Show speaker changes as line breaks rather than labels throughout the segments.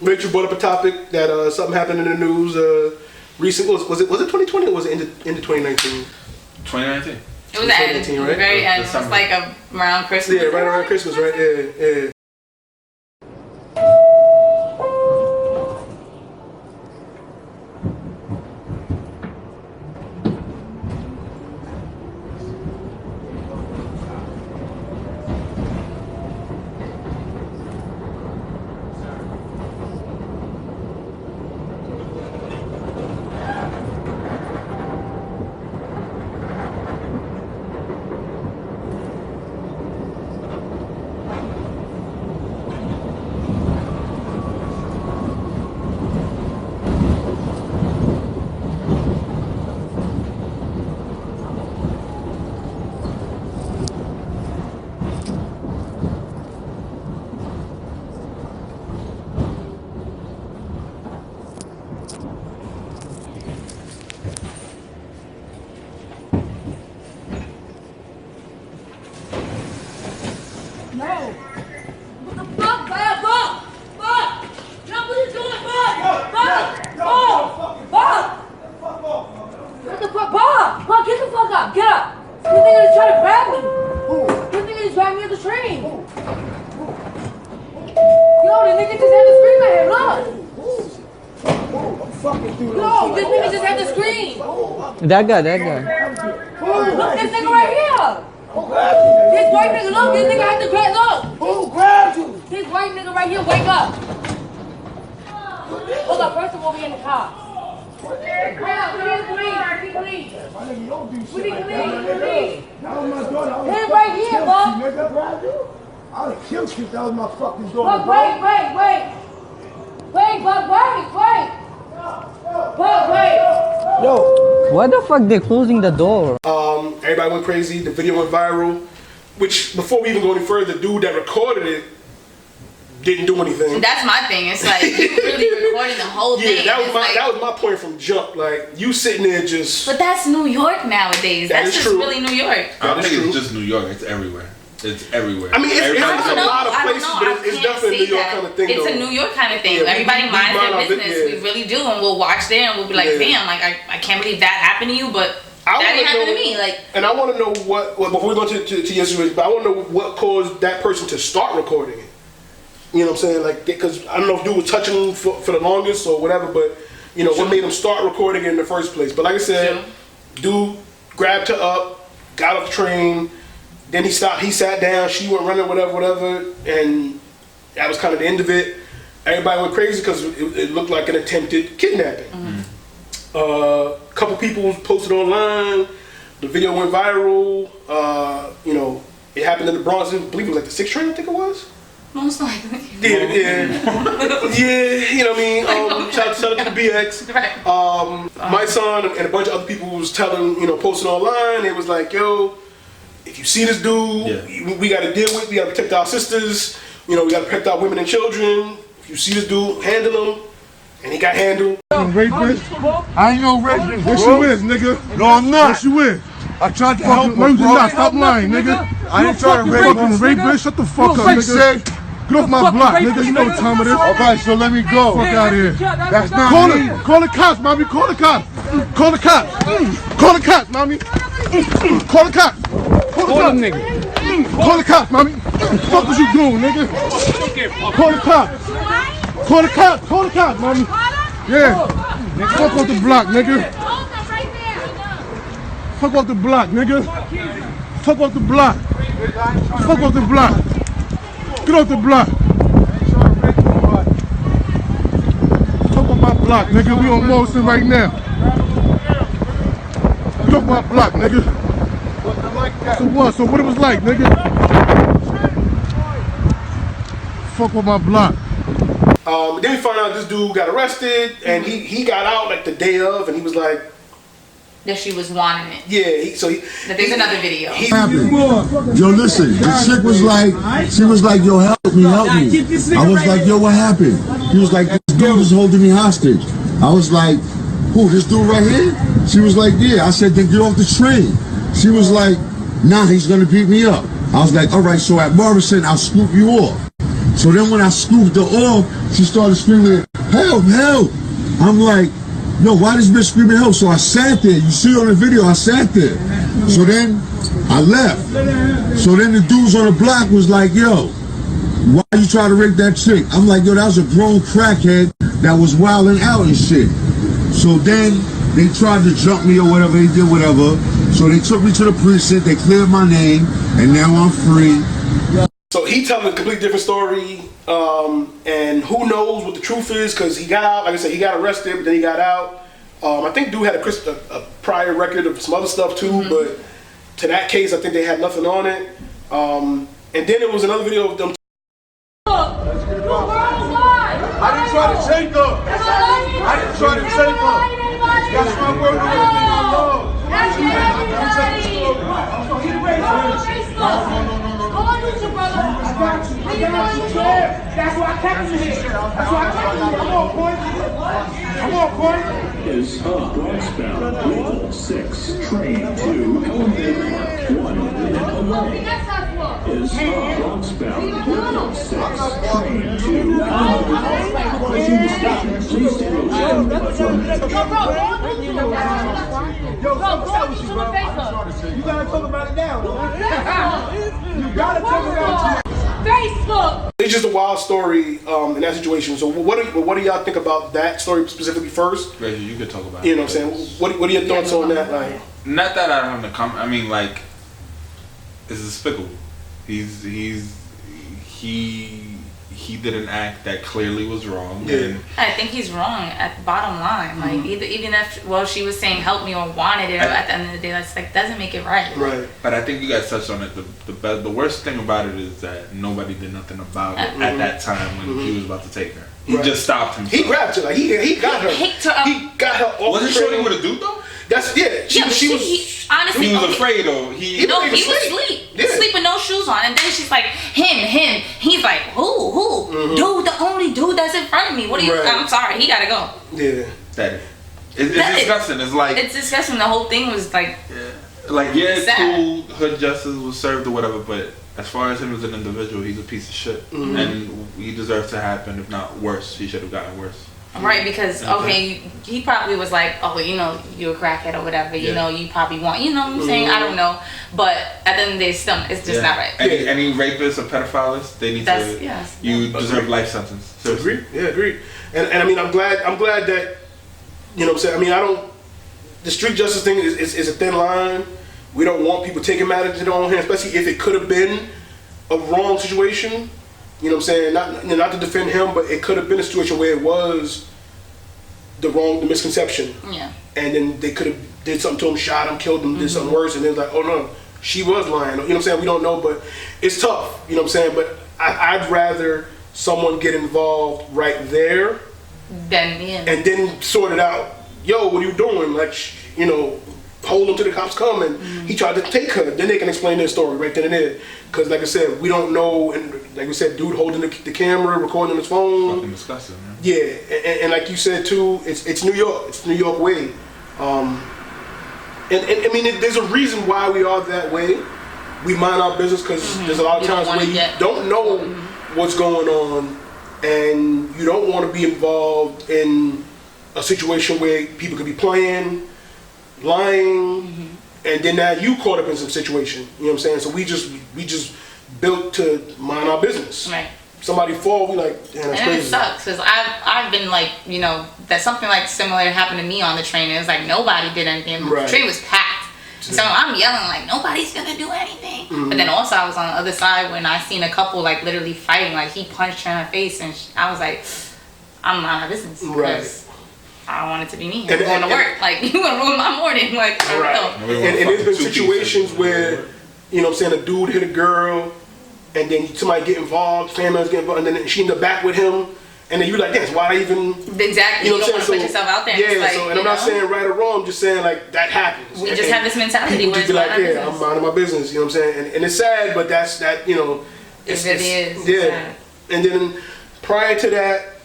Rachel brought up a topic that something happened in the news recently. Was it 2020 or was it into 2019?
2019.
It was the end.
Right?
Very end. It was like around Christmas.
Yeah, right around Christmas, right? Yeah.
That guy.
Look, this nigga right here. This white nigga, look, this nigga had to grab, look. Who grabbed you? This white nigga right here, wake up. Hold up, first of all, we in the car. We need police. We need police. Him right here, bro.
I would have killed you if that was my fucking daughter.
Buck, wait. Wait, Buck, wait. Buck, wait.
Yo, why the fuck they closing the door?
Everybody went crazy. The video went viral. Which, before we even go any further, the dude that recorded it didn't do anything.
That's my thing. It's like you really recording the whole thing.
Yeah, that was my point from jump. Like you sitting there just.
But that's New York nowadays. That's just really New York.
I don't think it's just New York. It's everywhere. It's everywhere.
I mean, it's a lot of places, but it's definitely a New York kind of thing.
It's a New York kind of thing. Yeah, everybody minds their business. We really do, and we'll watch there and we'll be like, damn, like I can't believe that happened to you, but that didn't happen to me. Like,
and I want to know what before we go to your situation, but I want to know what caused that person to start recording it. You know what I'm saying? Like, because I don't know if dude was touching him for the longest or whatever, but you know what made him start recording it in the first place. But like I said, dude grabbed her up, got off the train. Then he stopped, he sat down, she went running, whatever, and that was kind of the end of it. Everybody went crazy because it looked like an attempted kidnapping. Mm-hmm. A couple people posted online, the video went viral, you know, it happened in the Bronx, I believe it was like the 6th train, I think it was?
Most likely.
Yeah, you know what I mean? Shout out to the BX.
Right.
My son and a bunch of other people was telling, you know, posting online, it was like, yo, if you see this dude, we got to deal with. We got to protect our sisters. You know, we got to protect our women and children. If you see this dude, handle him. And he got handled.
Rapist? I ain't no rapist. Yes, you is, nigga. No, I'm not. Yes, you is. I tried to help him, bro. Stop lying, nigga. I ain't trying to rape him. Rapist, shut the fuck up, nigga. Get off my block, nigga. You know what time it is. All right, so let me go. Fuck out of here. That's not me. Call the cops, mommy. Call the cops. Call the cops. Call the cops, mommy. Call the cops. Call the nigga. Call the cops, mommy. What the fuck was you doing, nigga? Call the cops. Call the cops. Call the cops, mommy. Yeah. Fuck off the block, nigga. Fuck off the block, nigga. Fuck off the block. Fuck off the block. Get off the block. Fuck off my block, nigga. We on Molson right now. Get off my block, nigga. So what? So what it was like, nigga? Fuck with my block.
Then we found out this dude got arrested, and he got out like the day of, and he was like
that she was wanting it.
Yeah,
that there's another video.
Yo, listen, the chick was like, she was like, yo, help me. I was like, yo, what happened? He was like, this dude is holding me hostage. I was like, who, this dude right here? She was like, yeah. I said, then get off the train. She was like, nah, he's gonna beat me up. I was like, all right, so at Morrison, I'll scoop you off. So then when I scooped her off, she started screaming, help, help. I'm like, yo, why this bitch screaming help? So I sat there. You see on the video, I sat there. So then I left. So then the dudes on the block was like, yo, why you try to rape that chick? I'm like, yo, that was a grown crackhead that was wilding out and shit. So then they tried to jump me or whatever, they did whatever. So they took me to the precinct, they cleared my name, and now I'm free.
So he telling a completely different story, and who knows what the truth is, because he got out, like I said, he got arrested, but then he got out. I think dude had a prior record of some other stuff too, but to that case, I think they had nothing on it. And then there was another video of them.
I didn't try to take her. I didn't try to take her. That's my word on everything I love.
That's why I kept you here. That's why I kept you here. I'm on point. I'm on point.
Is Bronxbound Legal 6, Train 2, Elevated Park 1 minute away. Is Bronxbound Legal 6, Train 2, Elevated Park. Closing the station, please take a look at the platform.
Yo, so what's up with you, bro? You gotta talk about it now. You gotta talk about it.
Facebook.
It's just a wild story in that situation. So what do y'all think about that story specifically first?
Reggie, you could talk about
You
it.
know what I'm saying? What are your thoughts on that? Like,
Not that I don't have to come. I mean, like, it's despicable. He did an act that clearly was wrong.
Yeah.
And
I think he's wrong at the bottom line. Like even if she was saying help me or wanted it, at the end of the day, that's like doesn't make it right.
right.
But I think you guys touched on it. The worst thing about it is that nobody did nothing about it at that time when he was about to take her. He just stopped himself.
He grabbed her, like he got her.
Picked her up.
He got her off
Wasn't
the
Shorty
train.
with a dude though?
That's She was.
Honestly,
He was afraid though.
He was asleep.
Yeah.
Sleep with no shoes on. And then she's like, him. He's like, who? Dude, the only dude that's in front of me. What are you?
Right.
I'm sorry, he gotta go.
Yeah.
It's disgusting. It's like
It's disgusting. The whole thing was like,
it's
sad.
cool. Hood justice was served or whatever, but as far as him as an individual, he's a piece of shit, and he deserves to happen. If not worse, he should have gotten worse.
right, because he probably was like, oh, you're a crackhead or whatever. You know, you probably want. You know what I'm saying? I don't know, but at the end of the day, still, it's just not right.
Any rapists or pedophiles, they need to.
Yes.
You deserve life sentence. Seriously.
Agreed. Yeah, agreed. And I mean, I'm glad that, you know what I'm saying? I mean, the street justice thing is a thin line. We don't want people taking matters into their own hands, especially if it could have been a wrong situation. You know what I'm saying? Not to defend him, but it could have been a situation where it was the misconception.
Yeah.
And then they could have did something to him, shot him, killed him, did something worse, and then like, oh no, she was lying. You know what I'm saying? We don't know, but it's tough. You know what I'm saying? But I'd rather someone get involved right there and then sort it out. Yo, what are you doing? Like, hold him till the cops come, and he tried to take her. Then they can explain their story right then and there. Because like I said, we don't know, and like we said, dude holding the camera, recording on his phone.
Fucking disgusting, man.
Yeah, and like you said too, it's New York. It's New York way. And I mean, there's a reason why we are that way. We mind our business because there's a lot of times where you don't know what's going on, and you don't want to be involved in a situation where people could be playing, lying, and then now you caught up in some situation. You know what I'm saying? So we just built to mind our business.
Right.
Somebody fall, we like, damn, that's crazy.
And it sucks because I've been like, that something like similar happened to me on the train. It was like nobody did anything.
Right.
The train was packed. So I'm yelling like nobody's gonna do anything. But then also I was on the other side when I seen a couple like literally fighting. Like he punched her in her face, and I was like, I'm not her business.
Right.
I don't want it to be me. I'm going to work. Like, you want to ruin my morning. Like,
right. And there's been situations where, you know what I'm saying, a dude hit a girl, and then somebody get involved, family members get involved, and then she in the back with him, and then you're like, damn, why I even...
Exactly. You don't want to put yourself out there.
Yeah,
like,
and I'm not saying right or wrong, I'm just saying, like, that happens.
We just have this mentality where
just be like, yeah, I'm minding my business, you know what I'm saying? And it's sad, but that's, that, you know...
It really is.
Yeah. And then prior to that,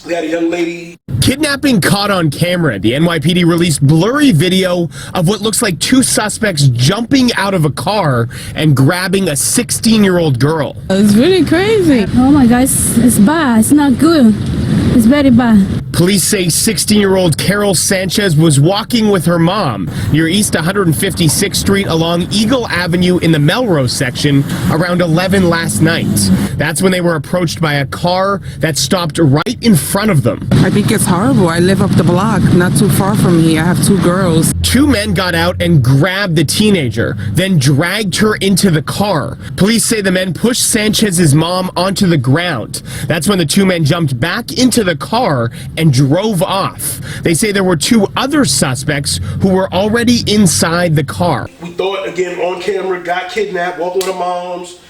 we had a young lady...
Kidnapping caught on camera. The NYPD released blurry video of what looks like two suspects jumping out of a car and grabbing a 16-year-old girl.
It's really crazy. Oh my God, it's bad. It's not good. It's very bad.
Police say 16-year-old Carol Sanchez was walking with her mom near East 156th Street along Eagle Avenue in the Melrose section around 11 last night. That's when they were approached by a car that stopped right in front of them.
I think it's horrible. I live up the block, not too far from here. I have two girls.
Two men got out and grabbed the teenager, then dragged her into the car. Police say the men pushed Sanchez's mom onto the ground. That's when the two men jumped back into the car and drove off. They say there were two other suspects who were already inside the car.
We thought, again, on camera, got kidnapped, walking with her moms.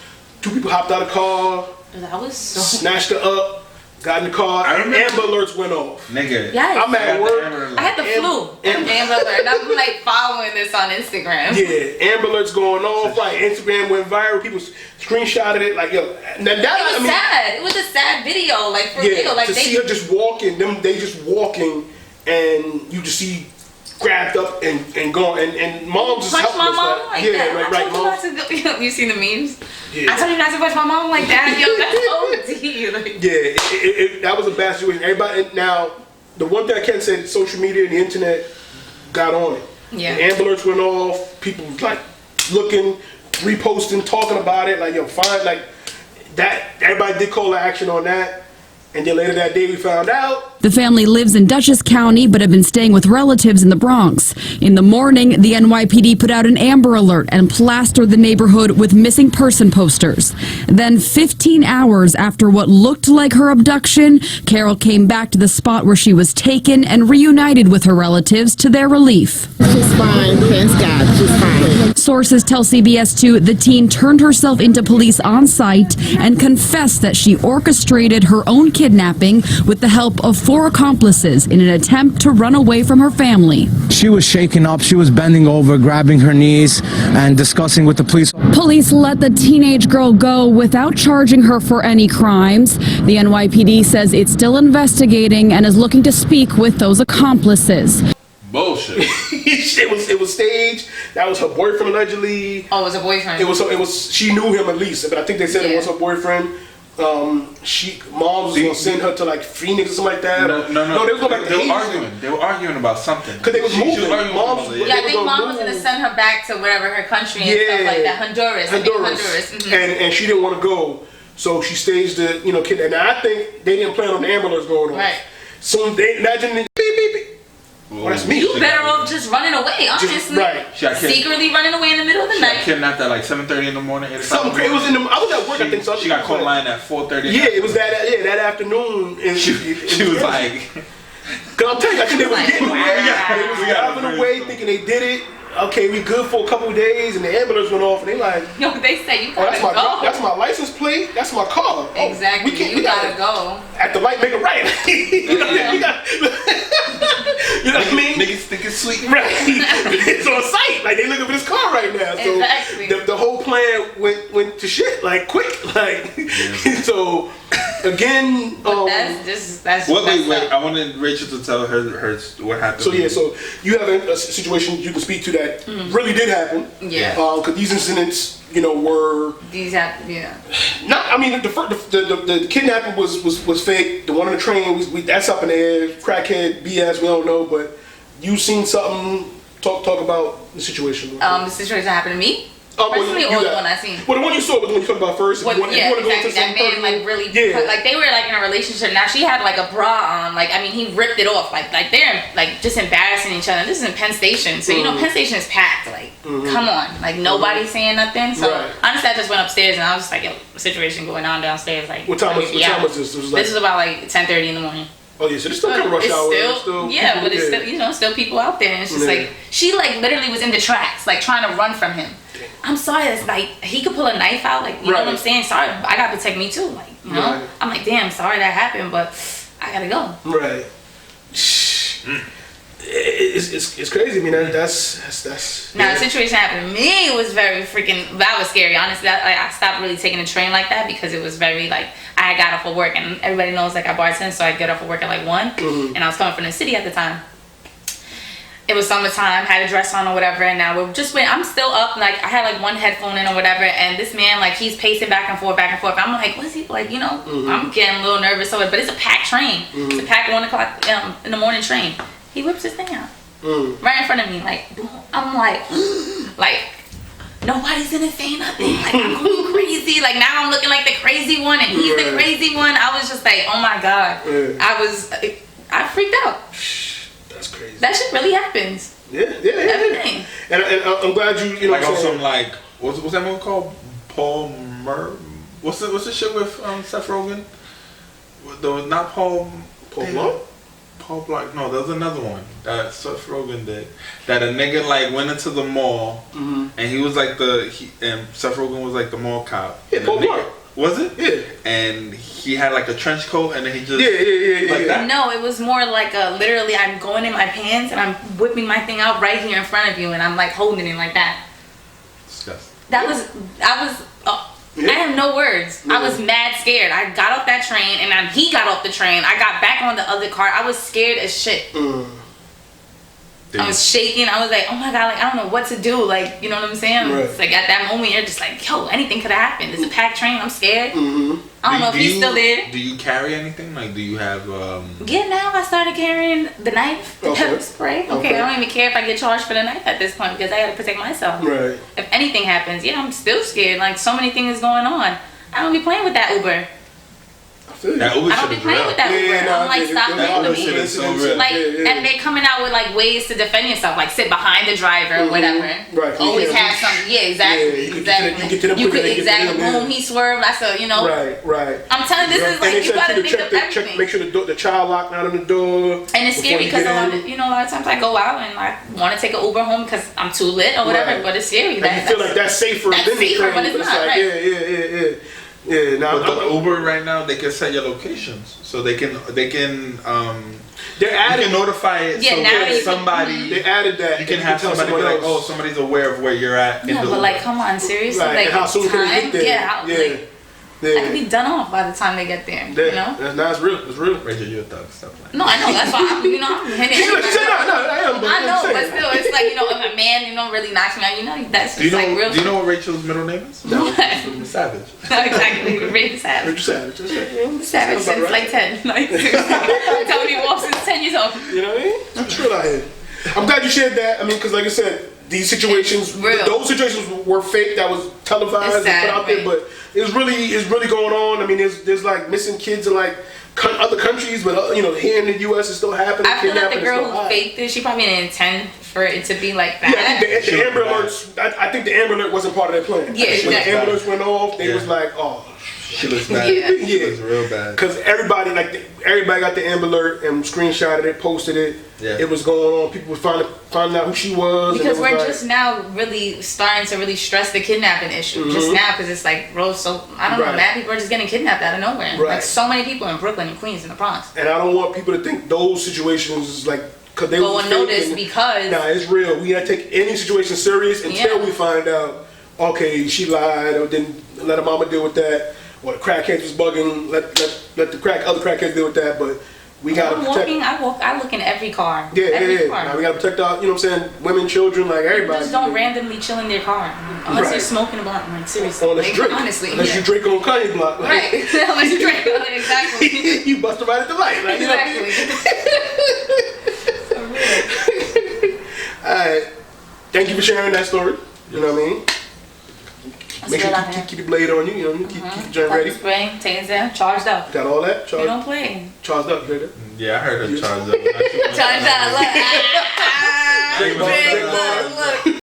Two people hopped out of the car,
That was so...
snatched her up, got in the car, and Amber Alerts went off.
Nigga.
Yes.
I'm at work.
I had the flu. Amber Alert. And I'm like following this on Instagram.
Yeah, Amber Alerts going off. Like, Instagram went viral. People screenshotted it. Like, yo. Now that,
It was sad. It was a sad video. Like, for real. Like,
to see her just walking, they just walking, and you just see grabbed up and gone, and mom's just
punch
helpless.
my mom like that.
Right,
I told you not to go. You seen the memes?
Yeah.
I told you not to punch my mom like that. Yo, that's OD. Like,
Yeah, that was a bad situation. Everybody, now, the one thing I can say, social media and the internet got on it.
Yeah.
The Amber Alerts went off. People like looking, reposting, talking about it. Like, yo, fine. Like that. Everybody did call to action on that. And then later that day, we found out.
The family lives in Dutchess County but have been staying with relatives in the Bronx. In the morning, the NYPD put out an Amber Alert and plastered the neighborhood with missing person posters. Then 15 hours after what looked like her abduction, Carol came back to the spot where she was taken and reunited with her relatives to their relief.
She's fine, thanks God, she's fine.
Sources tell CBS 2 the teen turned herself into police on site and confessed that she orchestrated her own kidnapping with the help of 4 accomplices in an attempt to run away from her family.
She was shaken up, she was bending over, grabbing her knees and discussing with the police.
Police let the teenage girl go without charging her for any crimes. The NYPD says it's still investigating and is looking to speak with those accomplices.
Bullshit.
It was staged. That was her boyfriend allegedly.
oh, it was a boyfriend.
It was. She knew him at least, but I think they said it was her boyfriend. Mom was gonna send her to like Phoenix or something like that.
No.
They was going back to
They were
Asia.
arguing. They were arguing about something.
Cause they was moving.
Mom's,
yeah, I think mom was gonna send her back to whatever her country and stuff like that. Honduras. I think Honduras. Mm-hmm.
And she didn't want to go, so she staged the kid. And I think they didn't plan on the ambulance going on.
Right.
So they imagine the beep beep beep. Well, that's me.
You better off just running away, honestly.
Right.
Secretly running away in the middle of the night.
She got kidnapped at like 7:30 in the morning.
Something crazy. It was I was at work. I think so.
She got caught lying at 4:30.
Yeah, it was that afternoon. And
she was like,
"Cause I'm telling you, I think they was getting away. They was driving away, thinking they did it. Okay, we good for a couple of days, and the ambulance went off, and they like,
yo, they say you gotta go.
That's my license plate. That's my car.
Exactly.
We gotta
go.
At the light, make it right. You know what I mean?
Niggas think it's sweet.
Right. It's on site. Like they looking for this car right now. So
exactly.
the whole plan went to shit. Like quick. Like so. Again,
that's
wait. I wanted Rachel to tell her what happened.
So you have a situation you can speak to that really did happen.
Yeah.
Because these incidents, were Not. I mean, the kidnapping was fake. The one on the train that's up in the air. Crackhead BS. We don't know, but you seen something. Talk about the situation.
The situation happened to me. Personally, or the one I seen?
Well, the one you saw was the one you talked about first.
Exactly. That man, like, really, like, they were, like, in a relationship. Now, she had, like, a bra on. Like, I mean, he ripped it off. Like they're, like, just embarrassing each other. This is in Penn Station. So, Penn Station is packed. Like, come on. Like, nobody's saying nothing. So, honestly, I just went upstairs, and I was just like, yo, situation going on downstairs. Like,
what time was this?
This was about, like, 10:30 in the morning.
Oh yeah, so there's still kind of rush hour.
But it's still, still people out there. And it's just like, she, like, literally was in the tracks, like, trying to run from him. I'm sorry, it's like, he could pull a knife out, like, you know what I'm saying? Sorry, I gotta protect me too, like, I'm like, damn, sorry that happened, but I gotta go.
Right. It's crazy. I mean, that's.
Now, the situation happened to me, it was very freaking, that was scary, honestly. I stopped really taking the train like that because it was very, like, I I got off of work, and everybody knows like I bartend, so I get off of work at like 1, and I was coming from the city at the time. It was summertime, had a dress on or whatever, and now we're just I'm still up, like I had like one headphone in or whatever, and this man like he's pacing back and forth. I'm like, what's he like? You know, I'm getting a little nervous over it, but it's a packed train. It's a packed 1 o'clock in the morning train. He whips his thing out right in front of me, like I'm like nobody's gonna say nothing. Like I'm going crazy. Like now I'm looking like the crazy one, and he's the crazy one. I was just like, oh my god, I freaked out.
That's crazy.
That shit really happens.
Yeah. Everything. And I'm glad you know.
Like on some like what's that movie called? Paul Mur. What's the shit with Seth Rogen? Not Paul.
Paul Blart.
Paul Blart. No, there's another one that Seth Rogen did. That a nigga like went into the mall and he was like and Seth Rogen was like the mall cop.
Yeah, Paul Blart.
Was it?
Yeah.
And he had like a trench coat and then he just
like
that?
No, it was more like literally I'm going in my pants and I'm whipping my thing out right here in front of you and I'm like holding it like that.
Disgusting.
I have no words. I was mad scared. I got off that train and then he got off the train. I got back on the other car. I was scared as shit. I was shaking. I was like, oh my god, like I don't know what to do. Like, you know what I'm saying?
Right.
It's like at that moment you're just like, yo, anything could have happened. It's a packed train. I'm scared. I don't know if he's still there.
Do you carry anything? Like, do you have?
Yeah, now I started carrying the knife, the pepper spray. Okay, I don't even care if I get charged for the knife at this point because I gotta protect myself.
Right.
If anything happens, yeah, I'm still scared. Like so many things going on. I don't be playing with that Uber. I don't be playing with that Uber. I'm like, stop playing with me. Like, and they're coming out with like ways to defend yourself, like sit behind the driver or whatever.
Right.
Always have something. Yeah, exactly. You could exactly. Boom, he swerved. That's a
Right.
I'm telling you, this is like you gotta think of everything.
Make sure the child locked out on the door.
And it's scary because a lot of times I go out and I want to take an Uber home because I'm too lit or whatever. But it's scary.
And you feel like that's safer than the train.
But it's not. Right.
Yeah. Yeah, now
but the Uber right now they can set your locations, so they can
they're adding,
you can notify it.
Yeah,
so
now
somebody
they added that.
You can have somebody be like, oh, somebody's aware of where you're at.
No, but like, come on, seriously, like
how soon can they get there?
Get out. Like, I could be done off by the time they get there. You know?
That's real. It's real.
Rachel, you're a thug. Stop playing.
No, I know. That's why I'm hitting
I
know, but still, it's like, if a man, really knocks me out, that's just like real.
Do you know what Rachel's middle name is?
What?
Savage.
Exactly. Rachel Savage.
Rachel Savage.
Savage since like 10. Like, telling me off since 10 years old.
You know what I mean? It's real out here. I'm glad you shared that. I mean, because like I said, those situations were fake. That was televised and put out there, but it's really going on. I mean, there's like missing kids in like other countries, but here in the U.S. it's still happening.
I feel like the girl who faked it, she probably didn't intend for it to be like that.
Yeah, I think the Amber Alerts. I think the Amber Alert wasn't part of their plan.
Yeah,
when the Amber Alerts went off, they was like, oh.
She looks bad. She looks real bad.
Because everybody got the Amber Alert and screenshotted it, posted it.
Yeah.
It was going on. People were finding out who she was.
Because we're just now really starting to really stress the kidnapping issue. Just now, because it's like, bro, so I don't know, mad people are just getting kidnapped out of nowhere.
Right.
Like so many people in Brooklyn and Queens and the Bronx.
And I don't want people to think those situations is like because they
go unnoticed because
it's real. We gotta take any situation serious until we find out. Okay, she lied or didn't let her mama deal with that. Or the crackheads was bugging, let the other crackheads deal with that, but we gotta protect.
I look in every car.
Yeah. Now we gotta protect our, women, children, like everybody.
Just don't randomly chill in their car unless you're smoking a blunt. Like seriously,
unless you drink.
Honestly,
unless you drink on Kanye block, like,
right? Unless you drink, exactly.
You bust right at the light, like,
exactly.
All right, thank you for sharing that story. You know what I mean? Make sure you keep the blade on you, keep the joint ready.
Spray, taser, charged up.
Got all that?
You don't play.
Charged up, you heard that?
Yeah, I heard her charged up.
Charged up, look.